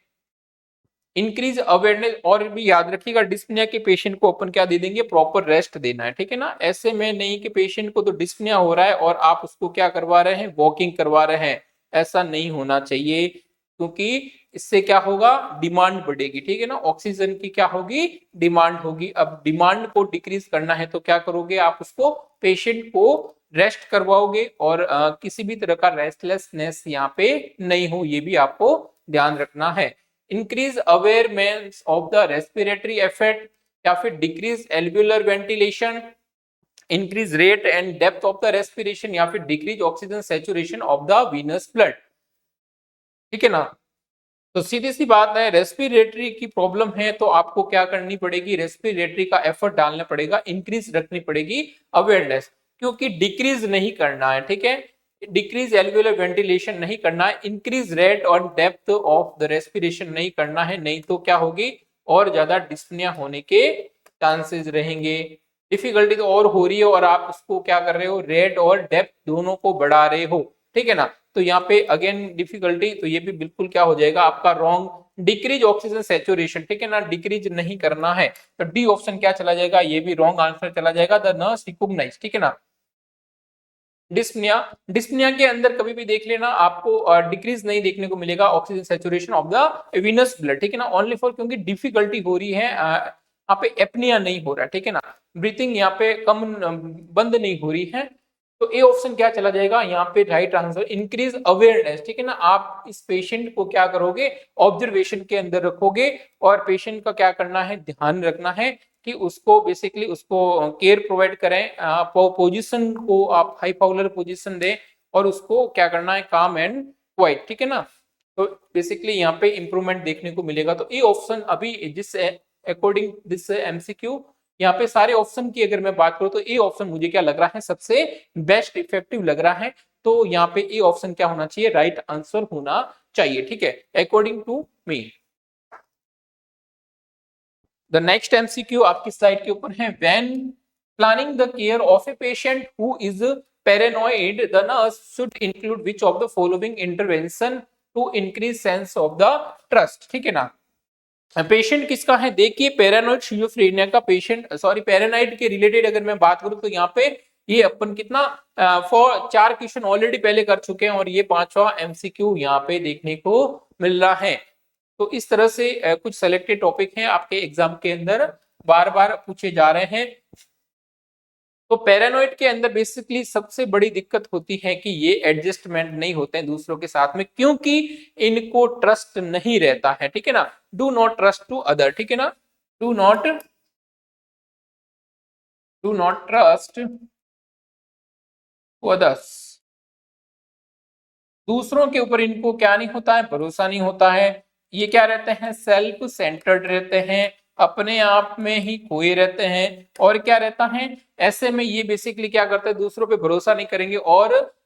इंक्रीज अवेयरनेस, और भी याद रखिएगा डिस्पनिया के पेशेंट को अपन क्या दे देंगे, प्रॉपर रेस्ट देना है, ठीक है ना। ऐसे में नहीं कि पेशेंट को तो डिस्पनिया हो रहा है और आप उसको क्या करवा रहे हैं, वॉकिंग करवा रहे हैं, ऐसा नहीं होना चाहिए। क्योंकि इससे क्या होगा, डिमांड बढ़ेगी, ठीक है ना, ऑक्सीजन की क्या होगी, डिमांड होगी। अब डिमांड को डिक्रीज करना है तो क्या करोगे, आप उसको पेशेंट को रेस्ट करवाओगे और किसी भी तरह का रेस्टलेसनेस यहाँ पे नहीं हो, ये भी आपको ध्यान रखना है। Increase awareness of the respiratory effect, या फिर decrease alveolar ventilation, increase rate and depth of the respiration, या फिर decrease oxygen saturation of the venous blood, ठीक है ना। तो सीधी सी बात है, रेस्पिरेटरी की प्रॉब्लम है तो आपको क्या करनी पड़ेगी, रेस्पिरेटरी का एफर्ट डालना पड़ेगा, इंक्रीज रखनी पड़ेगी अवेयरनेस, क्योंकि डिक्रीज नहीं करना है, ठीक है। डिक्रीज एल्वुलर वेंटिलेशन नहीं करना है, इंक्रीज रेट और डेप्थ ऑफ द रेस्पिरेशन नहीं करना है, नहीं तो क्या होगी, और ज्यादा डिस्पनिया होने के चांसेस रहेंगे। डिफिकल्टी तो और हो रही है और आप उसको क्या कर रहे हो, रेट और डेप्थ दोनों को बढ़ा रहे हो, ठीक है ना। तो यहाँ पे अगेन डिफिकल्टी, तो ये भी बिल्कुल क्या हो जाएगा आपका रॉन्ग, डिक्रीज ऑक्सीजन सैचुरेशन, ठीक है ना, डिक्रीज नहीं करना है। तो डी ऑप्शन क्या चला जाएगा, ये भी रॉन्ग आंसर चला जाएगा, द नर्स रिकॉग्नाइज, ठीक है ना। डिस्पनिया, डिस्पनिया के अंदर कभी भी देख लेना आपको डिक्रीज नहीं देखने को मिलेगा oxygen saturation of the Venus blood, ठीक है ना, ओनली फॉर, क्योंकि डिफिकल्टी हो रही है, यहाँ पे एपनिया नहीं हो रहा है, ठीक है ना, ब्रीथिंग यहाँ पे कम बंद नहीं हो रही है। तो ए ऑप्शन क्या चला जाएगा यहाँ पे, राइट आंसर, इंक्रीज अवेयरनेस, ठीक है ना। आप इस पेशेंट को क्या करोगे, ऑब्जर्वेशन के अंदर रखोगे और पेशेंट का क्या करना है, ध्यान रखना है कि उसको बेसिकली उसको केयर प्रोवाइड करें, पोजीशन को आप हाई पाउलर पोजीशन दें और उसको क्या करना है, काम एंड क्वाइट, ठीक है ना। तो बेसिकली यहाँ पे इंप्रूवमेंट देखने को मिलेगा। तो ये ऑप्शन अभी जिस अकॉर्डिंग दिस एमसीक्यू, यहाँ पे सारे ऑप्शन की अगर मैं बात करूं तो ये ऑप्शन मुझे क्या लग रहा है, सबसे बेस्ट इफेक्टिव लग रहा है। तो यहाँ पे ये ऑप्शन क्या होना चाहिए, राइट आंसर होना चाहिए, ठीक है, according to me. The next MCQ आपकी स्लाइड के ऊपर है, when planning the care of a patient who is paranoid, the nurse should include which of the following intervention to increase sense of the trust, ठीक है ना। Patient किसका है, देखिए पैरानोइड शिजोफ्रेनिया का पेशेंट, सॉरी पैरानाइड के related अगर मैं बात करूं तो यहाँ पे ये अपन कितना 4 क्वेश्चन ऑलरेडी पहले कर चुके हैं और ये 5वां एमसीक्यू यहाँ पे देखने को मिल रहा है। तो इस तरह से कुछ सेलेक्टेड टॉपिक हैं आपके एग्जाम के अंदर बार बार पूछे जा रहे हैं। तो पैरानोइड के अंदर बेसिकली सबसे बड़ी दिक्कत होती है कि ये एडजस्टमेंट नहीं होते हैं दूसरों के साथ में, क्योंकि इनको ट्रस्ट नहीं रहता है, ठीक है ना। Do not trust to other, ठीक है ना, do not trust to others. दूसरों के ऊपर इनको क्या नहीं होता है, भरोसा नहीं होता है। ये क्या रहते हैं, सेल्फ सेंटर्ड रहते हैं, अपने आप में ही खोए रहते हैं। और क्या रहता है, ऐसे में ये बेसिकली क्या करते हैं, दूसरों पे भरोसा नहीं करेंगे और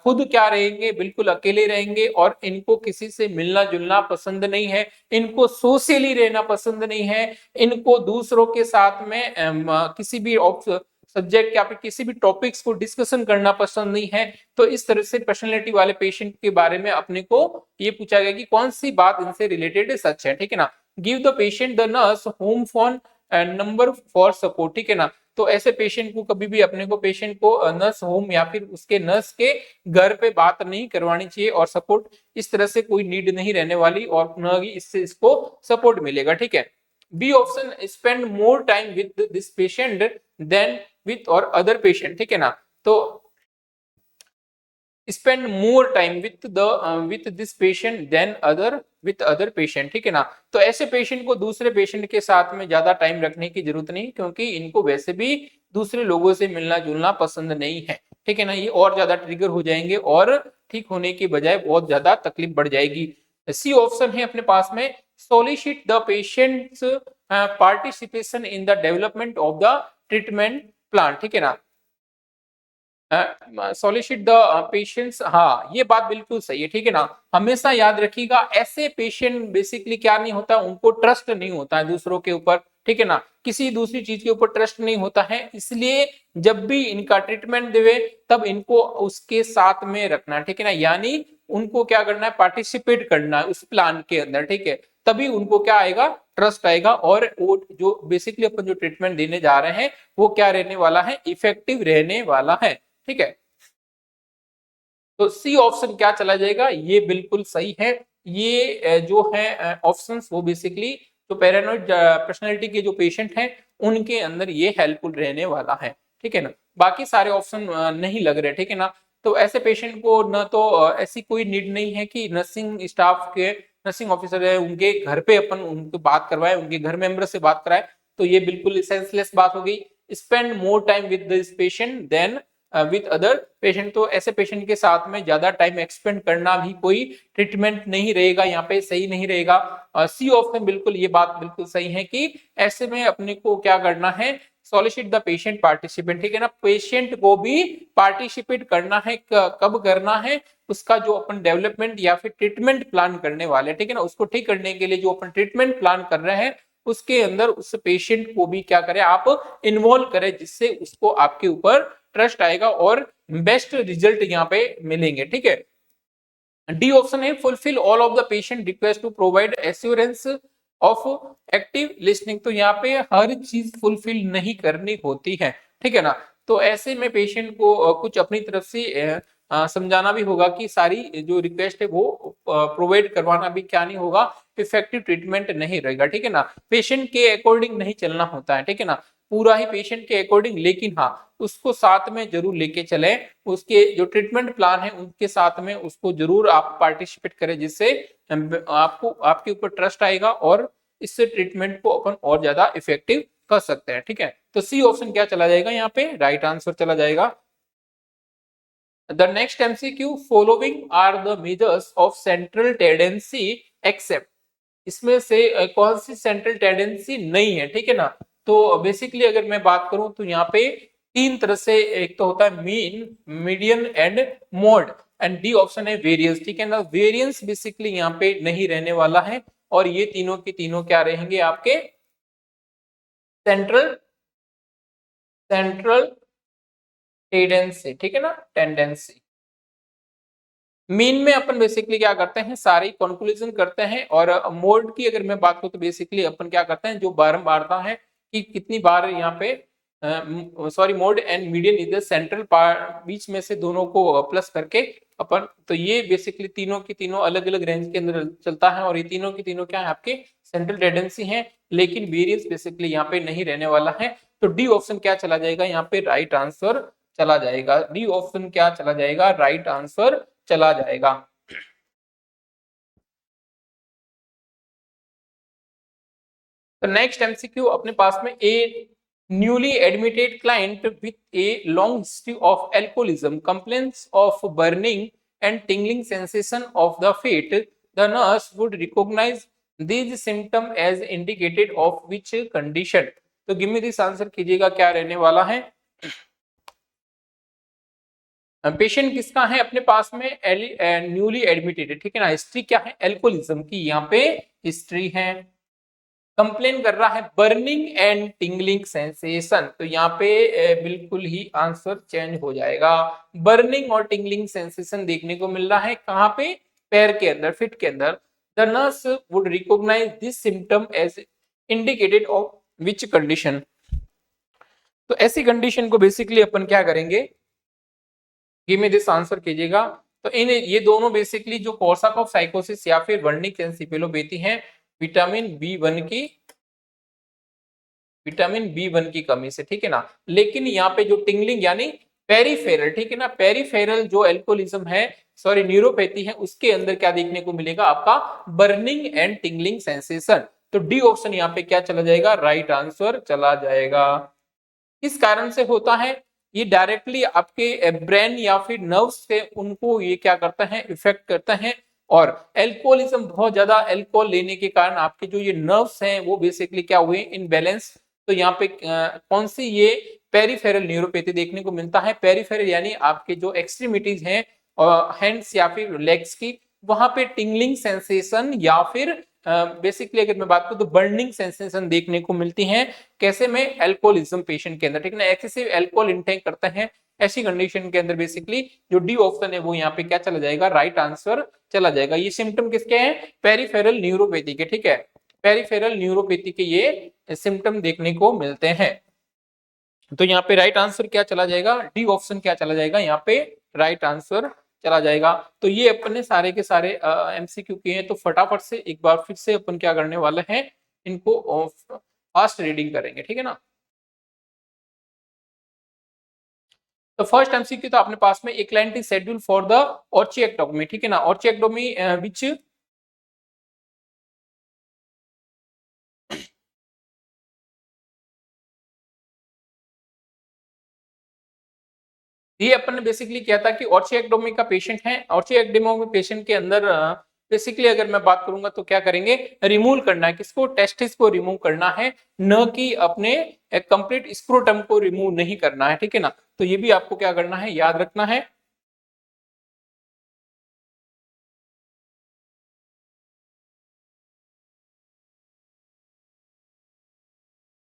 खुद क्या रहेंगे, बिल्कुल अकेले रहेंगे। और इनको किसी से मिलना जुलना पसंद नहीं है, इनको सोशली रहना पसंद नहीं है, इनको दूसरों के साथ में किसी भी सब्जेक्ट या फिर किसी भी टॉपिक्स को डिस्कशन करना पसंद नहीं है। तो इस तरह से पर्सनैलिटी वाले पेशेंट के बारे में अपने को ये पूछा गया कि कौन सी बात इनसे रिलेटेड सच है, ठीक है ना। Give the patient the nurse home phone number for support, ठीक है ना। तो ऐसे पेशेंट को कभी भी अपने को पेशेंट को नर्स होम या फिर उसके नर्स के घर पे बात नहीं करवानी चाहिए, और सपोर्ट इस तरह से कोई नीड नहीं रहने वाली और न ही इससे इसको सपोर्ट मिलेगा, ठीक है। B option, spend more time with this patient than with or other patient, ठीक है ना। तो spend more time with this patient than other with other patient, ठीक है ना। तो ऐसे पेशेंट को दूसरे पेशेंट के साथ में ज्यादा टाइम रखने की जरूरत नहीं, क्योंकि इनको वैसे भी दूसरे लोगों से मिलना जुलना पसंद नहीं है, ठीक है ना। ये और ज्यादा ट्रिगर हो जाएंगे और ठीक होने की बजाय बहुत ज्यादा तकलीफ बढ़ जाएगी। सी ऑप्शन है अपने पास में, solicit the patients participation in the development of the treatment plan, ठीक है ना। सॉलिसिट द पेशेंट्स, हाँ ये बात बिल्कुल सही है, ठीक है ना। हमेशा याद रखिएगा, ऐसे पेशेंट बेसिकली क्या नहीं होता, उनको ट्रस्ट नहीं होता है दूसरों के ऊपर, ठीक है ना। किसी दूसरी चीज के ऊपर ट्रस्ट नहीं होता है, इसलिए जब भी इनका ट्रीटमेंट देवे तब इनको उसके साथ में रखना, ठीक है ना। यानी उनको क्या करना है, पार्टिसिपेट करना है उस प्लान के अंदर, ठीक है। तभी उनको क्या आएगा, ट्रस्ट आएगा, और वो जो बेसिकली अपन जो ट्रीटमेंट देने जा रहे हैं वो क्या रहने वाला है, इफेक्टिव रहने वाला है, ठीक है। तो सी ऑप्शन क्या चला जाएगा, ये बिल्कुल सही है। ये जो है ऑप्शंस वो बेसिकली जो पैरानोइड पर्सनालिटी के जो पेशेंट हैं उनके अंदर ये हेल्पफुल रहने वाला है, ठीक है ना। बाकी सारे ऑप्शन नहीं लग रहे, ठीक है ना। तो ऐसे पेशेंट को न तो ऐसी कोई नीड नहीं है कि नर्सिंग स्टाफ के, नर्सिंग ऑफिसर है उनके घर पे अपन उनको बात करवाए, उनके घर मेंबर से बात कराए, तो ये बिल्कुल सेंसलेस बात हो गई। Spend more time with this patient than with other patient, तो ऐसे पेशेंट के साथ में ज्यादा टाइम एक्सपेंड करना भी कोई ट्रीटमेंट नहीं रहेगा, यहाँ पे सही नहीं रहेगा। सी ऑप्शन बिल्कुल ये बात बिल्कुल सही है कि ऐसे में अपने को क्या करना है, सॉलिसिट द पेशेंट पार्टिसिपेंट, ठीक है ना। पेशेंट को भी पार्टिसिपेट करना है, कब करना है, उसका जो अपन डेवलपमेंट या फिर ट्रीटमेंट प्लान करने वाले, ठीक है ना, उसको ठीक करने के लिए जो अपन ट्रीटमेंट प्लान कर रहे हैं उसके अंदर उस पेशेंट को भी क्या करें, आप इन्वॉल्व करें, जिससे उसको आपके ऊपर ट्रस्ट आएगा और बेस्ट रिजल्ट यहाँ पे मिलेंगे, ठीक है। डी ऑप्शन है, fulfil all of the patient request to provide assurance of active listening, तो यहाँ पे हर चीज फुलफिल नहीं करनी होती है, ठीक है ना। तो ऐसे में पेशेंट को कुछ अपनी तरफ से समझाना भी होगा कि सारी जो रिक्वेस्ट है वो प्रोवाइड करवाना भी क्या नहीं होगा, इफेक्टिव ट्रीटमेंट नहीं रहेगा, ठीक है ना। पेशेंट के अकॉर्डिंग नहीं चलना होता है, ठीक है ना, पूरा ही पेशेंट के अकॉर्डिंग, लेकिन हाँ उसको साथ में जरूर लेके चले, उसके जो ट्रीटमेंट प्लान है उनके साथ में उसको जरूर आप पार्टिसिपेट करें, जिससे आपको आपके ऊपर ट्रस्ट आएगा और इससे ट्रीटमेंट को अपन और ज्यादा इफेक्टिव कर सकते हैं, ठीक है। तो सी ऑप्शन क्या चला जाएगा, यहाँ पे राइट आंसर चला जाएगा। The next MCQ, following are the measures of central tendency except, इसमें से कौन सी सेंट्रल टेंडेंसी नहीं है, ठीक है ना। तो बेसिकली अगर मैं बात करूं तो यहाँ पे तीन तरह से, एक तो होता है mean, median and mode, and D option है वेरियंस, ठीक है ना। वेरियंस बेसिकली यहाँ पे नहीं रहने वाला है, और ये तीनों के तीनों क्या रहेंगे आपके, सेंट्रल सेंट्रल टेंडेंसी, ठीक है ना, टेंडेंसी। मीन में अपन बेसिकली क्या करते हैं, सारी कंक्लूजन करते हैं, और मोड की अगर मैं बात करूं तो बेसिकली अपन क्या करते हैं, जो बारंबारता है कि कितनी बार यहाँ पे, सॉरी, मोड एंड मीडियन इधर सेंट्रल बीच में से दोनों को प्लस करके अपन, तो ये बेसिकली तीनों की तीनों अलग अलग रेंज के अंदर चलता है, और ये तीनों की तीनों क्या है आपके सेंट्रल टेंडेंसी है, लेकिन वेरियंस बेसिकली यहाँ पे नहीं रहने वाला है। तो डी ऑप्शन क्या चला जाएगा यहाँ पे, राइट आंसर चला जाएगा। डी ऑप्शन क्या चला जाएगा, राइट आंसर चला जाएगा। तो नेक्स्ट एमसीक्यू अपने पास में, a newly admitted client with a long history of alcoholism complains of burning and tingling sensation of the feet, the nurse would recognize these symptom as indicated of which condition? तो give me this answer कीजिएगा, क्या रहने वाला है। Patient किसका है अपने पास में, न्यूली एडमिटेड, ठीक है ना। हिस्ट्री क्या है, एल्कोहलिज्म की यहाँ पे हिस्ट्री है। कंप्लेन कर रहा है बर्निंग एंड टिंगलिंग सेंसेशन, तो यहाँ पे बिल्कुल ही आंसर चेंज हो जाएगा। बर्निंग और टिंगलिंग सेंसेशन देखने को मिल रहा है कहाँ पे, पैर के अंदर, फिट के अंदर। The nurse would recognise this symptom as indicated of which condition. तो ऐसी कंडीशन को बेसिकली अपन क्या करेंगे, गिव मी दिस आंसर कीजिएगा। तो इन ये दोनों बेसिकली जो कोर्साकॉफ साइकोसिस या फिर वर्निक एंसिफेलोपैथी है, विटामिन बी वन की कमी से, ठीक है ना। लेकिन यहाँ पे जो टिंगलिंग यानी पेरीफेरल, ठीक है ना, पेरीफेरल जो एल्कोहलिज्म है, सॉरी न्यूरोपैथी है, उसके अंदर क्या देखने को मिलेगा आपका, बर्निंग एंड टिंगलिंग सेंसेशन। तो डी ऑप्शन यहाँ पे क्या चला जाएगा, राइट आंसर चला जाएगा। किस कारण से होता है, ये डायरेक्टली आपके ब्रेन या फिर नर्व्स से उनको ये क्या करता है, इफेक्ट करता है। और एल्कोहलिज्म, बहुत ज्यादा अल्कोहल लेने के कारण आपके जो ये नर्व्स हैं वो बेसिकली क्या हुए, इनबैलेंस। तो यहाँ पे कौन सी, ये पेरीफेरल न्यूरोपैथी देखने को मिलता है। पेरीफेरल यानी आपके जो एक्सट्रीमिटीज हैं, हैंड्स या फिर लेग्स की, वहां पे टिंगलिंग सेंसेशन या फिर बेसिकली अगर मैं बात करूं तो बर्निंग सेंसेशन देखने को मिलती हैं। कैसे में, एल्कोहलिज्म पेशेंट के अंदर, ठीक है ना, एक्सेसिव एल्कोहल इंटेक करते हैं, ऐसी कंडीशन के अंदर बेसिकली जो डी ऑप्शन है वो यहाँ पे क्या चला जाएगा, राइट आंसर चला जाएगा। ये सिम्टम किसके हैं, पेरीफेरल न्यूरोपैथी के, ठीक है, पेरीफेरल न्यूरोपैथी के ये सिम्टम देखने को मिलते हैं। तो यहाँ पे राइट आंसर क्या चला जाएगा, डी ऑप्शन क्या चला जाएगा, यहाँ पे राइट आंसर चला जाएगा। तो ये अपने सारे के सारे एमसीक्यू के हैं। तो फटाफट से एक बार फिर से अपन क्या करने वाले हैं, इनको फास्ट रीडिंग करेंगे, ठीक है ना। तो फर्स्ट एमसीक्यू तो अपने पास में, एक client is schedule for the orchiectomy, ठीक है ना, ऑर्चिएक्टोमी विच, ये अपन ने बेसिकली किया था कि ऑर्चिएक्टोमी का पेशेंट है, ऑर्चिएक्टोमी पेशेंट के अंदर बेसिकली अगर मैं बात करूंगा तो क्या करेंगे, रिमूव करना है, किसको, टेस्टिस को रिमूव करना है, न कि अपने कंप्लीट स्क्रोटम को रिमूव नहीं करना है, ठीक है ना। तो ये भी आपको क्या करना है, याद रखना है।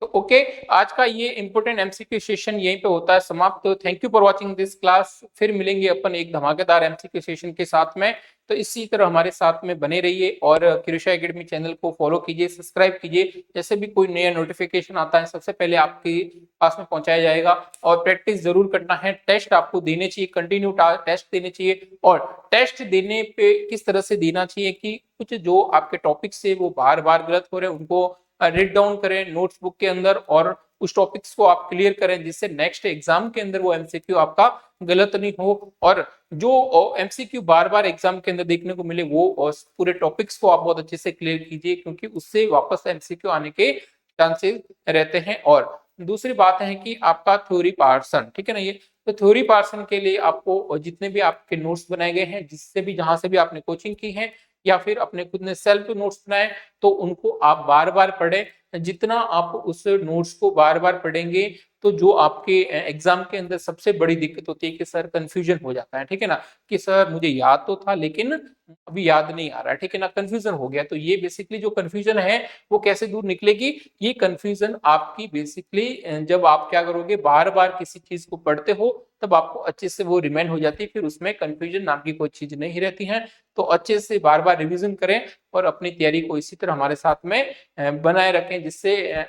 तो ओके, आज का ये इंपोर्टेंट एमसीक्यू सेशन यहीं पे होता है समाप्त। तो thank you for watching this class. फिर मिलेंगे अपन एक धमाकेदार एमसीक्यू सेशन के साथ में। तो इसी तरह हमारे साथ में बने रहिए और किरुषा एकेडमी चैनल को फॉलो कीजिए, सब्सक्राइब कीजिए। जैसे भी कोई नया नोटिफिकेशन आता है सबसे पहले आपके पास में पहुंचाया जाएगा। और प्रैक्टिस जरूर करना है, टेस्ट आपको देने चाहिए, कंटिन्यू टेस्ट देने चाहिए। और टेस्ट देने पे किस तरह से देना चाहिए कि कुछ जो आपके टॉपिक से वो बार बार गलत हो रहे हैं उनको रीड डाउन करें नोट्स बुक के अंदर और उस टॉपिक्स को आप क्लियर करें, जिससे नेक्स्ट एग्जाम के अंदर वो एमसीक्यू आपका गलत नहीं हो। और जो एमसीक्यू बार बार एग्जाम के अंदर देखने को मिले वो पूरे टॉपिक्स को आप बहुत अच्छे से क्लियर कीजिए, क्योंकि उससे वापस एमसीक्यू आने के चांसेस रहते हैं। और दूसरी बात है कि आपका थ्योरी पार्सन, ठीक है ना, ये तो थ्योरी पार्सन के लिए आपको जितने भी आपके नोट्स बनाए गए हैं, जिससे भी जहां से भी आपने कोचिंग की है या फिर अपने खुद ने सेल्फ नोट्स बनाए, तो उनको आप बार बार पढ़ें। जितना आप उस नोट्स को बार बार पढ़ेंगे तो जो आपके एग्जाम के अंदर सबसे बड़ी दिक्कत होती है कि सर कंफ्यूजन हो जाता है, ठीक है ना, कि सर मुझे याद तो था लेकिन अभी याद नहीं आ रहा, ठीक है ना, कंफ्यूजन हो गया। तो ये बेसिकली जो कंफ्यूजन है वो कैसे दूर निकलेगी, ये कंफ्यूजन आपकी बेसिकली जब आप क्या करोगे, बार बार किसी चीज को पढ़ते हो तब आपको अच्छे से वो रिमेंड हो जाती है, फिर उसमें कंफ्यूजन नाम की कोई चीज नहीं रहती है। तो अच्छे से बार बार रिवीजन करें और अपनी तैयारी को इसी तरह हमारे साथ में बनाए रखें, जिससे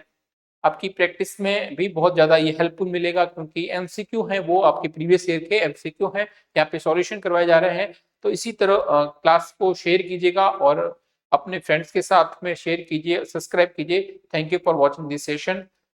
आपकी प्रैक्टिस में भी बहुत ज्यादा ये हेल्पफुल मिलेगा। क्योंकि एमसीक्यू है वो आपके प्रीवियस ईयर के एमसीक्यू हैं, यहाँ पे सॉल्यूशन करवाए जा रहे हैं। तो इसी तरह क्लास को शेयर कीजिएगा और अपने फ्रेंड्स के साथ में शेयर कीजिए, सब्सक्राइब कीजिए। Thank you for watching this session.